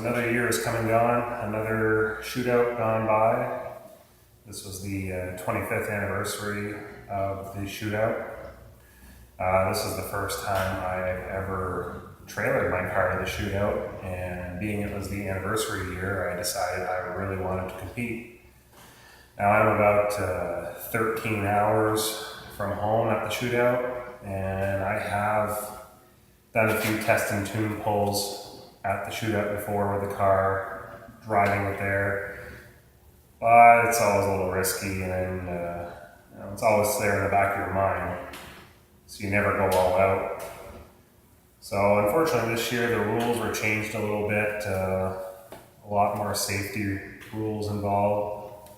another year is come and gone, another shootout gone by. This was the 25th anniversary of the shootout. This is the first time I've ever trailered my car to the shootout, and being it was the anniversary year, I decided I really wanted to compete. Now I'm about 13 hours from home at the shootout, and I have done a few test and tune pulls at the shootout before with the car, driving it there, but it's always a little risky, and it's always there in the back of your mind, so you never go all out. So unfortunately this year the rules were changed a little bit, a lot more safety rules involved.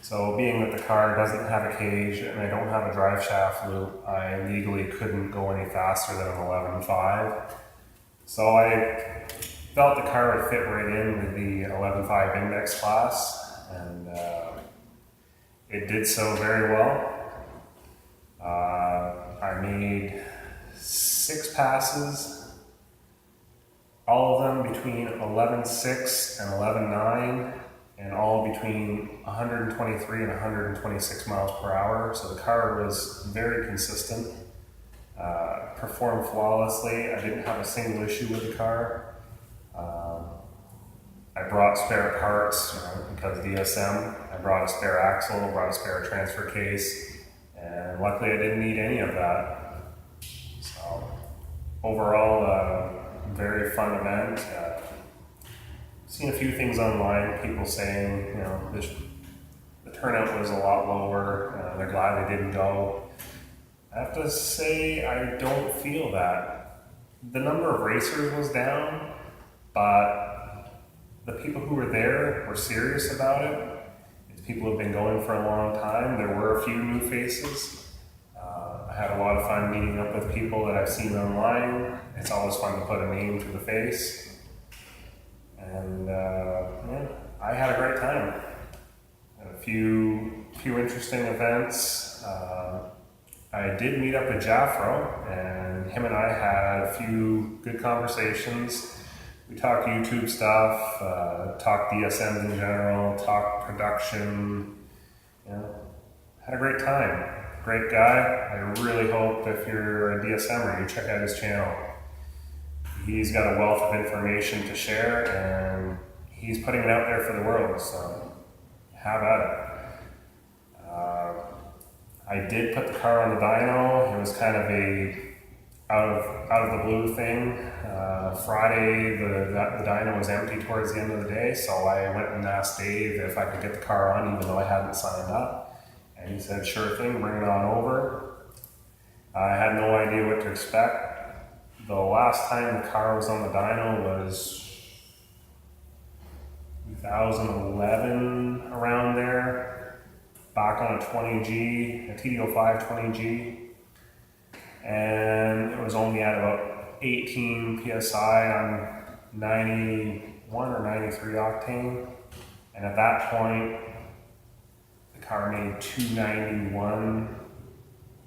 So being that the car doesn't have a cage and I don't have a drive shaft loop, I legally couldn't go any faster than an 11.5. So I felt the car would fit right in with the 11.5 index class, and it did so very well. I made 6 passes, all of them between 11.6 and 11.9, and all between 123 and 126 miles per hour. So the car was very consistent. Performed flawlessly. I didn't have a single issue with the car. I brought spare parts, because DSM. I brought a spare axle, brought a spare transfer case, and luckily I didn't need any of that. So overall, very fun event. Seen a few things online, people saying, the turnout was a lot lower. They're glad they didn't go. I have to say, I don't feel that. The number of racers was down, but the people who were there were serious about it. It's people who have been going for a long time. There were a few new faces. I had a lot of fun meeting up with people that I've seen online. It's always fun to put a name to the face. And I had a great time. Had a few interesting events. I did meet up with Jaffro, and him and I had a few good conversations. We talked YouTube stuff, talked DSMs in general, talked production. Had a great time. Great guy. I really hope if you're a DSMer, you check out his channel. He's got a wealth of information to share, and he's putting it out there for the world, so have at it. I did put the car on the dyno. It was kind of a out of the blue thing. Friday, the dyno was empty towards the end of the day, so I went and asked Dave if I could get the car on, even though I hadn't signed up. And he said, sure thing, bring it on over. I had no idea what to expect. The last time the car was on the dyno was 2011, around there. Back on a 20G, a TD05 20G, and it was only at about 18 PSI on 91 or 93 octane, and at that point, the car made 291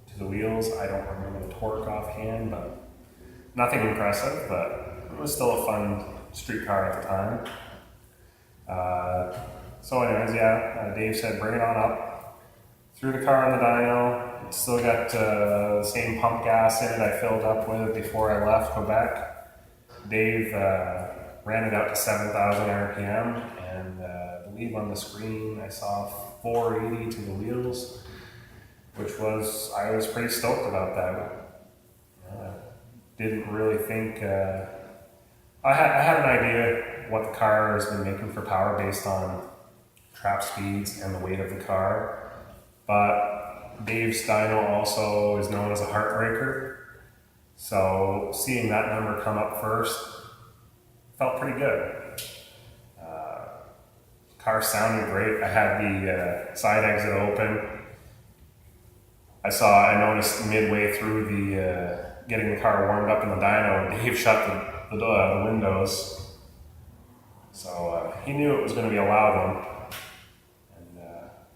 to the wheels. I don't remember the torque offhand, but nothing impressive, but it was still a fun street car at the time. So anyways, Dave said bring it on up. Threw the car on the dyno. It's still got the same pump gas in it I filled up with before I left Quebec. Dave ran it out to 7,000 RPM, and I believe on the screen I saw 480 to the wheels, which I was pretty stoked about that. Didn't really think, I had an idea what the car has been making for power based on trap speeds and the weight of the car. But Dave's dyno also is known as a heartbreaker. So seeing that number come up first felt pretty good. Car sounded great. I had the side exit open. I noticed midway through the getting the car warmed up in the dyno, Dave shut the windows. So he knew it was going to be a loud one.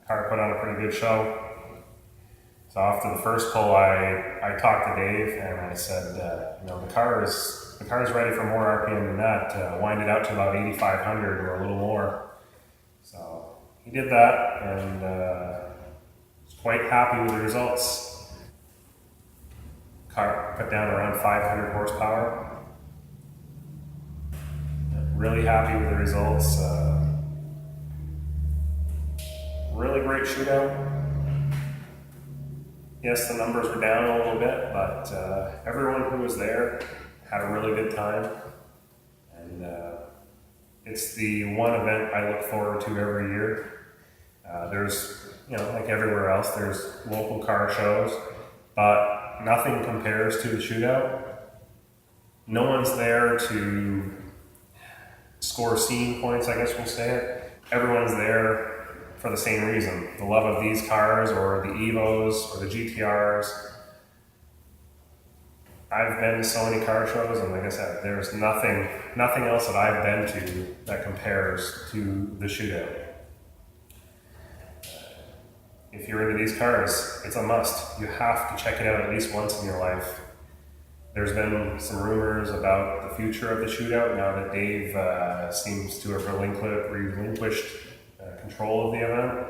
Car put on a pretty good show. So after the first pull, I talked to Dave and I said, the car is the car's ready for more RPM than that, wind it out to about 8,500 or a little more. So he did that, and was quite happy with the results. Car put down around 500 horsepower. Really happy with the results. Really great shootout. Yes, the numbers were down a little bit, but everyone who was there had a really good time. And it's the one event I look forward to every year. There's, like everywhere else, there's local car shows, but nothing compares to the shootout. No one's there to score scene points, I guess we'll say it. Everyone's there for the same reason, the love of these cars or the EVOs or the GTRs. I've been to so many car shows, and like I said, there's nothing else that I've been to that compares to the shootout. If you're into these cars, it's a must. You have to check it out at least once in your life. There's been some rumors about the future of the shootout now that Dave seems to have relinquished control of the event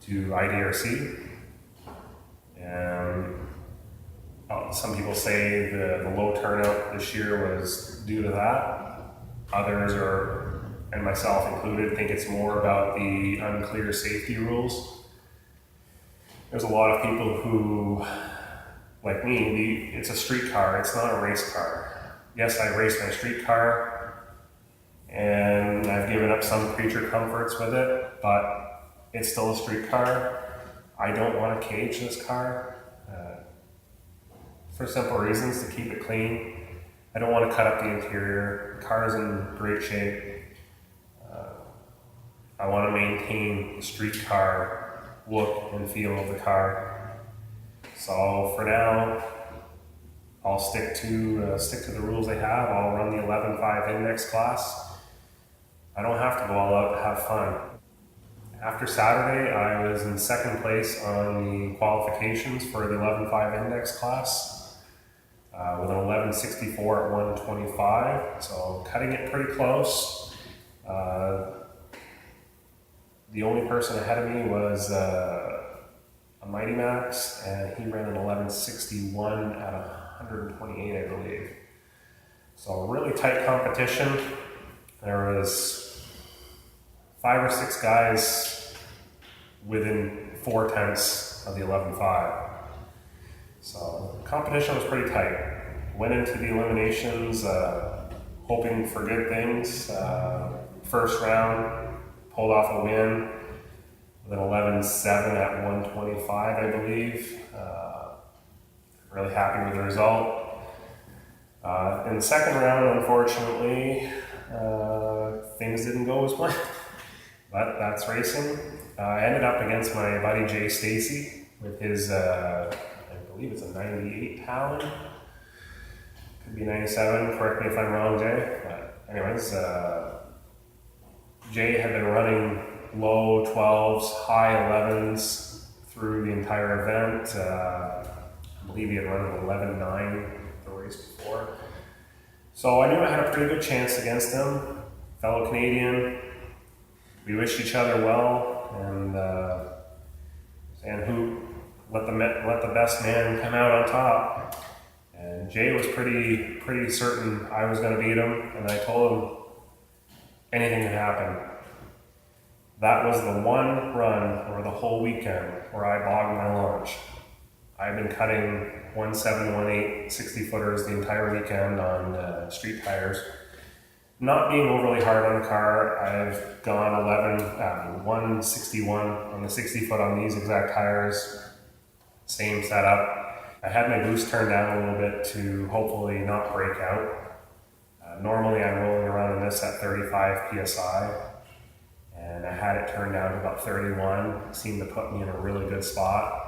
to IDRC. And some people say the low turnout this year was due to that. Others, and myself included, think it's more about the unclear safety rules. There's a lot of people who, like me, it's a street car, it's not a race car. Yes, I race my street car, and I've given up some creature comforts with it, but it's still a street car. I don't want to cage this car for simple reasons, to keep it clean. I don't want to cut up the interior. The car is in great shape. I want to maintain the street car look and feel of the car. So for now, I'll stick to the rules they have. I'll run the 11.5 index class. I don't have to go all out to have fun. After Saturday, I was in second place on the qualifications for the 11.5 index class with an 11.64 at 125, so cutting it pretty close. The only person ahead of me was a Mighty Max, and he ran an 11.61 at 128, I believe. So really tight competition. There was 5 or 6 guys within 4/10 of the 11.5. So the competition was pretty tight. Went into the eliminations hoping for good things. First round, pulled off a win with an 11.7 at 125, I believe. Really happy with the result. In the second round, unfortunately, things didn't go as planned, but that's racing. I ended up against my buddy Jay Stacey with his, I believe it's a 98 Talon. Could be 97, correct me if I'm wrong, Jay. But anyways, Jay had been running low 12s, high 11s through the entire event. I believe he had run an 11.9 the race before. So I knew I had a pretty good chance against him. Fellow Canadian. We wished each other well, and who let the best man come out on top. And Jay was pretty certain I was going to beat him, and I told him anything could happen. That was the one run over the whole weekend where I bogged my launch. I've been cutting 1.7, 1.8 60-footers the entire weekend on street tires. Not being overly hard on the car, I've gone 161 on the 60-foot on these exact tires. Same setup. I had my boost turned down a little bit to hopefully not break out. Normally I'm rolling around in this at 35 PSI, and I had it turned down to about 31. It seemed to put me in a really good spot.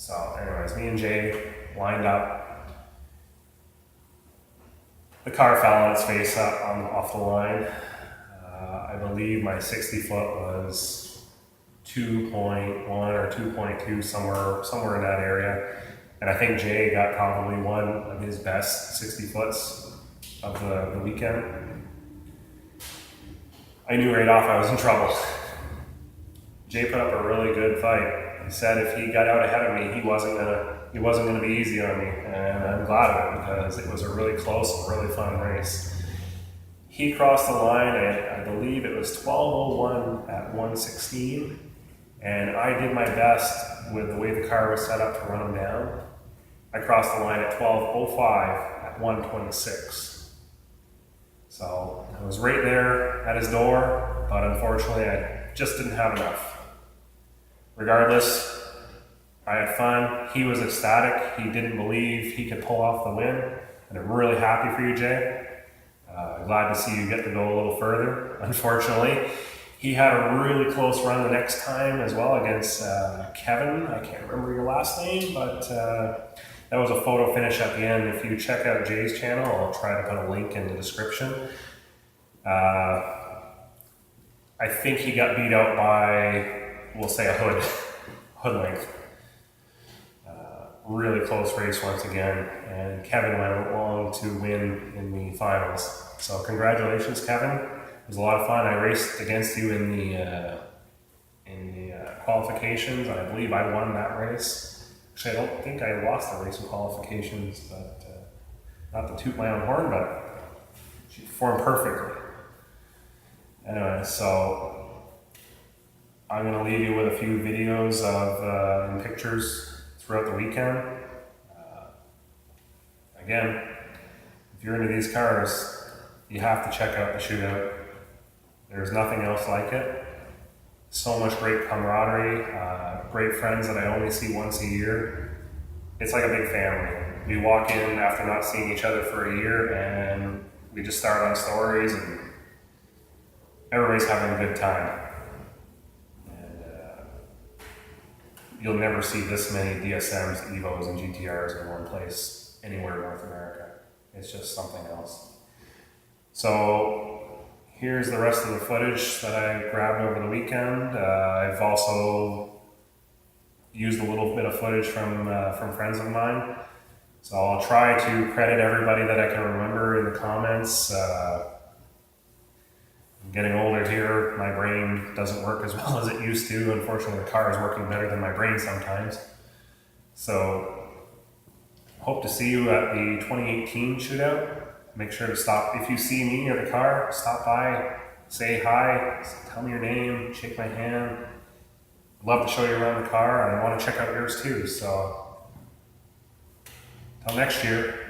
So anyways, me and Jay lined up. The car fell on its face off the line. I believe my 60-foot was 2.1 or 2.2, somewhere in that area. And I think Jay got probably one of his best 60 foots of the weekend. I knew right off I was in trouble. Jay put up a really good fight. He said if he got out ahead of me, he wasn't gonna be easy on me, and I'm glad of it because it was a really close and really fun race. He crossed the line at, I believe it was 12:01 at 1:16, and I did my best with the way the car was set up to run him down. I crossed the line at 12:05 at 1:26. So I was right there at his door, but unfortunately I just didn't have enough. Regardless, I had fun. He was ecstatic. He didn't believe he could pull off the win, and I'm really happy for you, Jay. Glad to see you get to go a little further. Unfortunately, he had a really close run the next time as well against Kevin. I can't remember your last name, but that was a photo finish at the end. If you check out Jay's channel, I'll try to put a link in the description. I think he got beat out by, we'll say, a hood length. Really close race once again, and Kevin went along to win in the finals. So congratulations, Kevin. It was a lot of fun. I raced against you in the qualifications, and I believe I won that race. Actually, I don't think I lost the race in qualifications, but not to toot my own horn, but she performed perfectly. Anyway, so I'm going to leave you with a few videos of and pictures throughout the weekend. Again, if you're into these cars, you have to check out the shootout. There's nothing else like it. So much great camaraderie, great friends that I only see once a year. It's like a big family. We walk in after not seeing each other for a year and we just start on stories and everybody's having a good time. You'll never see this many DSMs, EVOs, and GTRs in one place anywhere in North America. It's just something else. So here's the rest of the footage that I grabbed over the weekend. I've also used a little bit of footage from friends of mine. So I'll try to credit everybody that I can remember in the comments. I'm getting older here, my brain doesn't work as well as it used to. Unfortunately, the car is working better than my brain sometimes. So, hope to see you at the 2018 shootout. Make sure to stop, if you see me or the car, stop by, say hi, tell me your name, shake my hand. I'd love to show you around the car, and I want to check out yours too. So, till next year.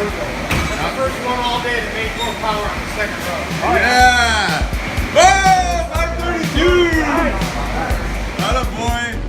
First one all day that made more power on the second row. Oh, yeah! Oh, 532! Atta boy!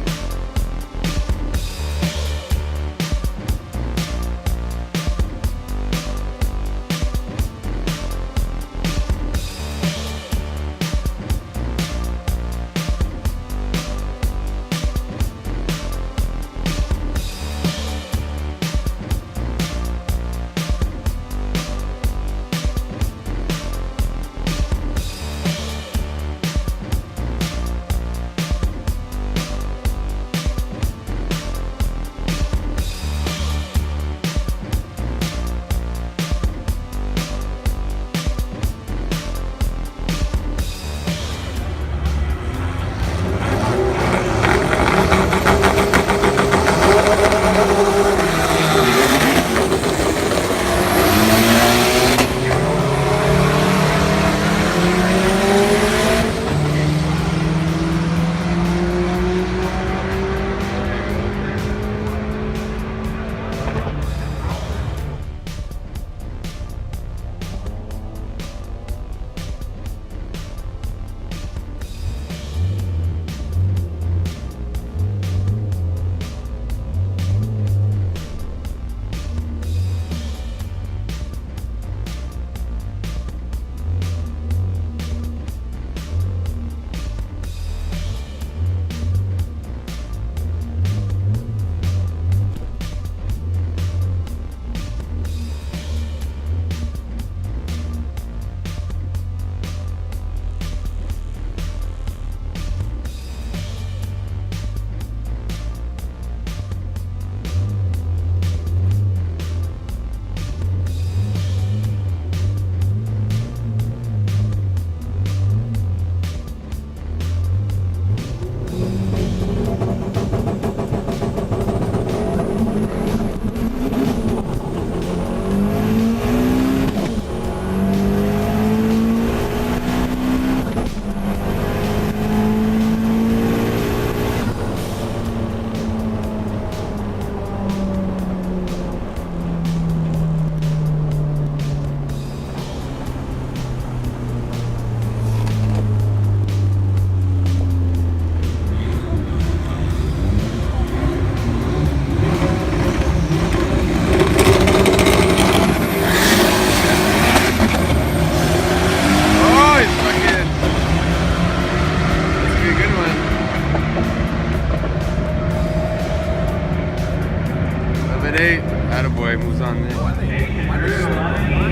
Attaboy, moves on there.